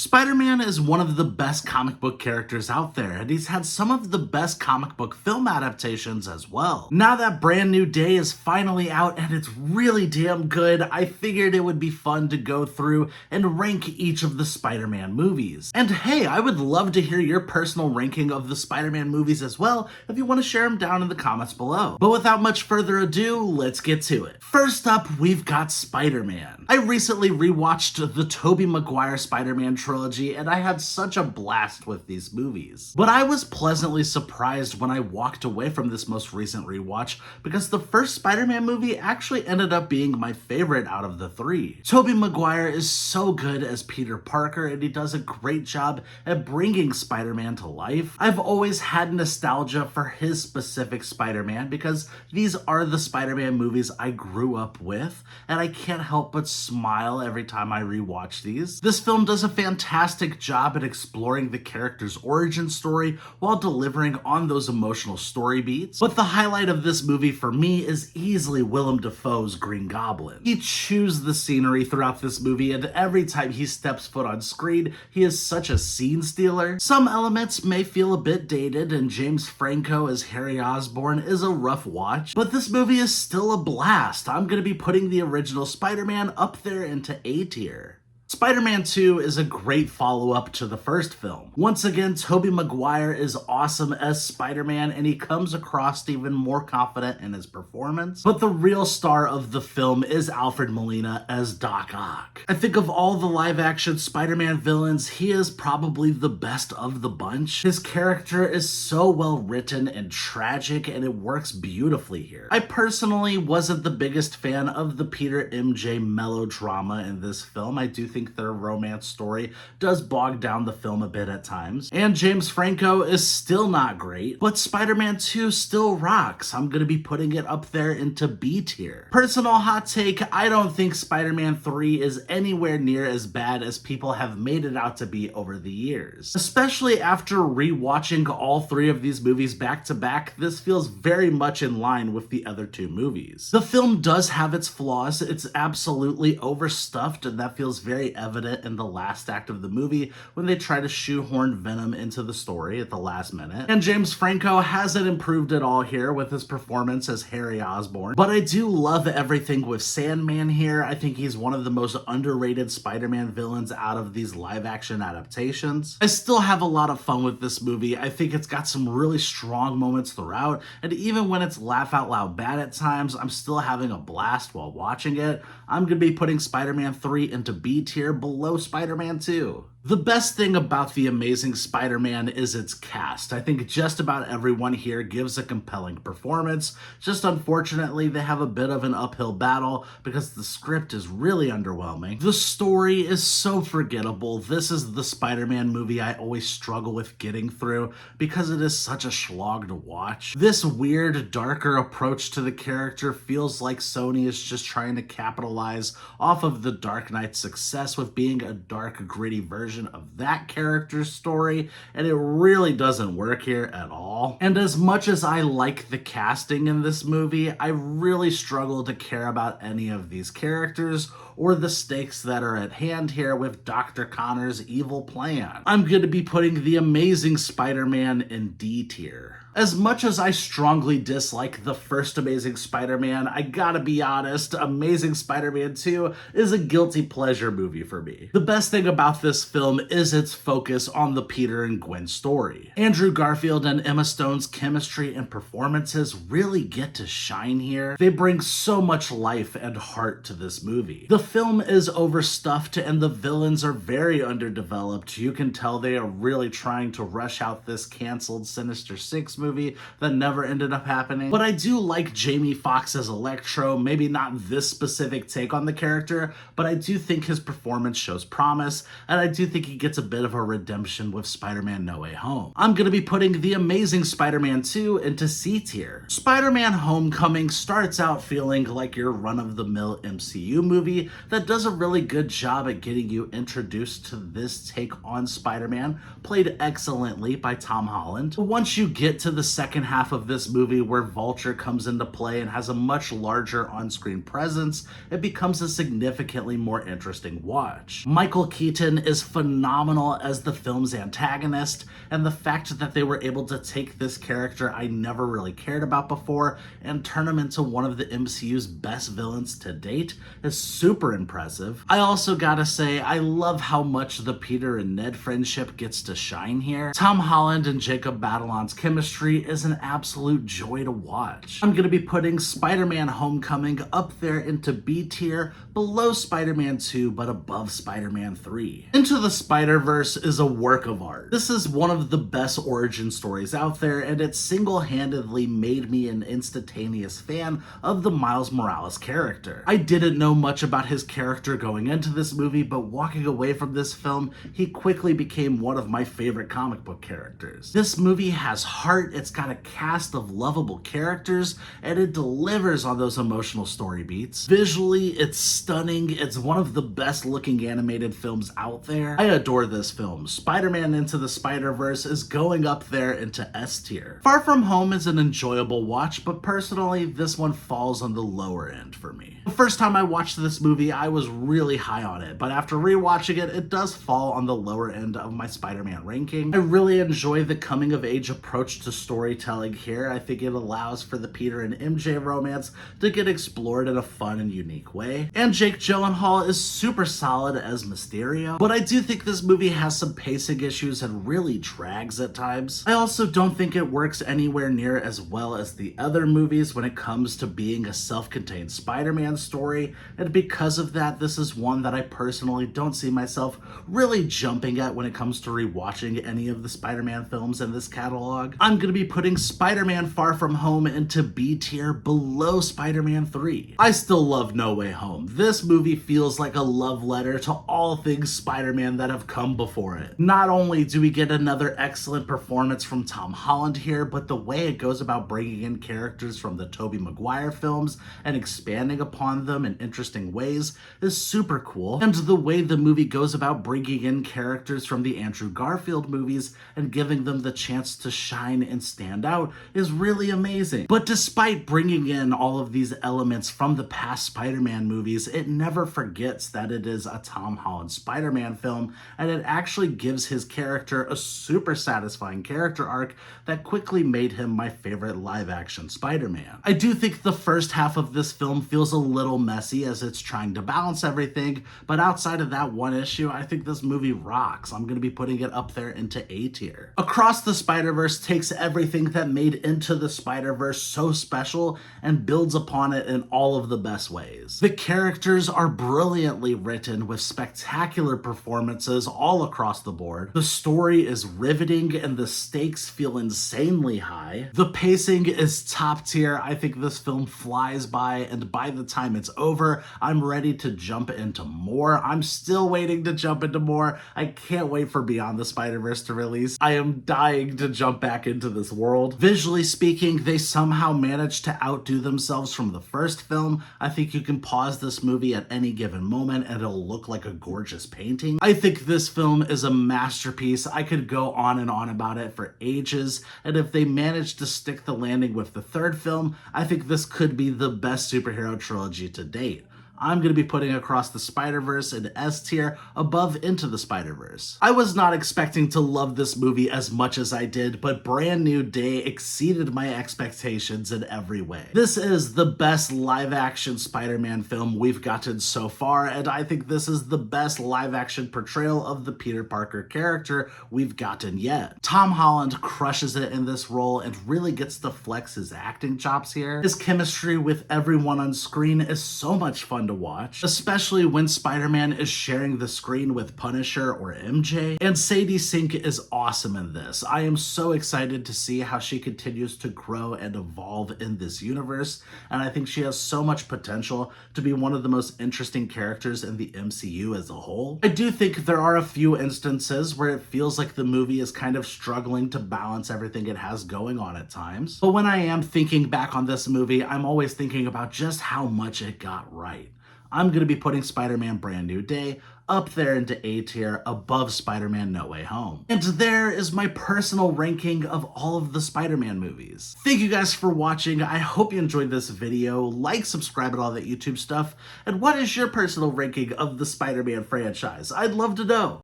Spider-Man is one of the best comic book characters out there, and he's had some of the best comic book film adaptations as well. Now that Brand New Day is finally out and it's really damn good, I figured it would be fun to go through and rank each of the Spider-Man movies. And hey, I would love to hear your personal ranking of the Spider-Man movies as well if you want to share them down in the comments below. But without much further ado, let's get to it. First up, we've got Spider-Man. I recently rewatched the Tobey Maguire Spider-Man trilogy, and I had such a blast with these movies. But I was pleasantly surprised when I walked away from this most recent rewatch because the first Spider-Man movie actually ended up being my favorite out of the three. Tobey Maguire is so good as Peter Parker, and he does a great job at bringing Spider-Man to life. I've always had nostalgia for his specific Spider-Man because these are the Spider-Man movies I grew up with, and I can't help but smile every time I rewatch these. This film does a fantastic job at exploring the character's origin story while delivering on those emotional story beats. But the highlight of this movie for me is easily Willem Dafoe's Green Goblin. He chews the scenery throughout this movie, and every time he steps foot on screen, he is such a scene stealer. Some elements may feel a bit dated, and James Franco as Harry Osborn is a rough watch, but this movie is still a blast. I'm gonna be putting the original Spider-Man up there into A tier. Spider-Man 2 is a great follow-up to the first film. Once again, Tobey Maguire is awesome as Spider-Man, and he comes across even more confident in his performance. But the real star of the film is Alfred Molina as Doc Ock. I think of all the live-action Spider-Man villains, he is probably the best of the bunch. His character is so well written and tragic, and it works beautifully here. I personally wasn't the biggest fan of the Peter MJ melodrama in this film. I do think their romance story does bog down the film a bit at times. And James Franco is still not great, but Spider-Man 2 still rocks. I'm gonna be putting it up there into B tier. Personal hot take, I don't think Spider-Man 3 is anywhere near as bad as people have made it out to be over the years. Especially after rewatching all three of these movies back to back, this feels very much in line with the other two movies. The film does have its flaws. It's absolutely overstuffed, and that feels very evident in the last act of the movie when they try to shoehorn Venom into the story at the last minute. And James Franco hasn't improved at all here with his performance as Harry Osborn. But I do love everything with Sandman here. I think he's one of the most underrated Spider-Man villains out of these live-action adaptations. I still have a lot of fun with this movie. I think it's got some really strong moments throughout, and even when it's laugh out loud bad at times, I'm still having a blast while watching it. I'm gonna be putting Spider-Man 3 into B tier, below Spider-Man 2. The best thing about The Amazing Spider-Man is its cast. I think just about everyone here gives a compelling performance. Just unfortunately, they have a bit of an uphill battle because the script is really underwhelming. The story is so forgettable. This is the Spider-Man movie I always struggle with getting through because it is such a slog to watch. This weird, darker approach to the character feels like Sony is just trying to capitalize off of the Dark Knight's success with being a dark, gritty version of that character's story, and it really doesn't work here at all. And as much as I like the casting in this movie, I really struggle to care about any of these characters or the stakes that are at hand here with Dr. Connor's evil plan. I'm going to be putting The Amazing Spider-Man in D tier. As much as I strongly dislike the first Amazing Spider-Man, I gotta be honest, Amazing Spider-Man 2 is a guilty pleasure movie for me. The best thing about this film is its focus on the Peter and Gwen story. Andrew Garfield and Emma Stone's chemistry and performances really get to shine here. They bring so much life and heart to this movie. The film is overstuffed and the villains are very underdeveloped. You can tell they are really trying to rush out this canceled Sinister Six movie that never ended up happening. But I do like Jamie Foxx as Electro, maybe not this specific take on the character, but I do think his performance shows promise, and I do think he gets a bit of a redemption with Spider-Man No Way Home. I'm gonna be putting The Amazing Spider-Man 2 into C tier. Spider-Man Homecoming starts out feeling like your run-of-the-mill MCU movie that does a really good job at getting you introduced to this take on Spider-Man, played excellently by Tom Holland. But once you get to into the second half of this movie where Vulture comes into play and has a much larger on-screen presence, it becomes a significantly more interesting watch. Michael Keaton is phenomenal as the film's antagonist, and the fact that they were able to take this character I never really cared about before and turn him into one of the MCU's best villains to date is super impressive. I also gotta say, I love how much the Peter and Ned friendship gets to shine here. Tom Holland and Jacob Batalon's chemistry is an absolute joy to watch. I'm gonna be putting Spider-Man Homecoming up there into B tier, below Spider-Man 2, but above Spider-Man 3. Into the Spider-Verse is a work of art. This is one of the best origin stories out there, and it single-handedly made me an instantaneous fan of the Miles Morales character. I didn't know much about his character going into this movie, but walking away from this film, he quickly became one of my favorite comic book characters. This movie has heart, it's got a cast of lovable characters, and it delivers on those emotional story beats. Visually, it's stunning, it's one of the best looking animated films out there. I adore this film. Spider-Man Into the Spider-Verse is going up there into S tier. Far From Home is an enjoyable watch, but personally, this one falls on the lower end for me. The first time I watched this movie, I was really high on it, but after rewatching it, it does fall on the lower end of my Spider-Man ranking. I really enjoy the coming-of-age approach to storytelling here. I think it allows for the Peter and MJ romance to get explored in a fun and unique way. And Jake Gyllenhaal is super solid as Mysterio, but I do think this movie has some pacing issues and really drags at times. I also don't think it works anywhere near as well as the other movies when it comes to being a self-contained Spider-Man story, and because of that, this is one that I personally don't see myself really jumping at when it comes to rewatching any of the Spider-Man films in this catalog. I'm gonna be putting Spider-Man Far From Home into B tier, below Spider-Man 3. I still love No Way Home. This movie feels like a love letter to all things Spider-Man that have come before it. Not only do we get another excellent performance from Tom Holland here, but the way it goes about bringing in characters from the Tobey Maguire films and expanding upon them in interesting ways is super cool. And the way the movie goes about bringing in characters from the Andrew Garfield movies and giving them the chance to shine and stand out is really amazing. But despite bringing in all of these elements from the past Spider-Man movies, it never forgets that it is a Tom Holland Spider-Man film, and it actually gives his character a super satisfying character arc that quickly made him my favorite live-action Spider-Man. I do think the first half of this film feels a little messy as it's trying to balance everything, but outside of that one issue, I think this movie rocks. I'm gonna be putting it up there into A tier. Across the Spider-Verse takes everything that made Into the Spider-Verse so special and builds upon it in all of the best ways. The characters are brilliantly written with spectacular performances all across the board. The story is riveting and the stakes feel insanely high. The pacing is top tier. I think this film flies by, and by the time it's over, I'm ready to jump into more. I'm still waiting to jump into more. I can't wait for Beyond the Spider-Verse to release. I am dying to jump back into this world. Visually speaking, they somehow managed to outdo themselves from the first film. I think you can pause this movie at any given moment and it'll look like a gorgeous painting. I think this film is a masterpiece. I could go on and on about it for ages, and if they manage to stick the landing with the third film, I think this could be the best superhero trilogy to date. I'm going to be putting Across the Spider-Verse in S tier, above Into the Spider-Verse. I was not expecting to love this movie as much as I did, but Brand New Day exceeded my expectations in every way. This is the best live-action Spider-Man film we've gotten so far, and I think this is the best live-action portrayal of the Peter Parker character we've gotten yet. Tom Holland crushes it in this role and really gets to flex his acting chops here. His chemistry with everyone on screen is so much fun to watch, especially when Spider-Man is sharing the screen with Punisher or MJ. And Sadie Sink is awesome in this. I am so excited to see how she continues to grow and evolve in this universe, and I think she has so much potential to be one of the most interesting characters in the MCU as a whole. I do think there are a few instances where it feels like the movie is kind of struggling to balance everything it has going on at times, but when I am thinking back on this movie, I'm always thinking about just how much it got right. I'm going to be putting Spider-Man Brand New Day up there into A tier above Spider-Man No Way Home. And there is my personal ranking of all of the Spider-Man movies. Thank you guys for watching. I hope you enjoyed this video. Like, subscribe, and all that YouTube stuff. And what is your personal ranking of the Spider-Man franchise? I'd love to know.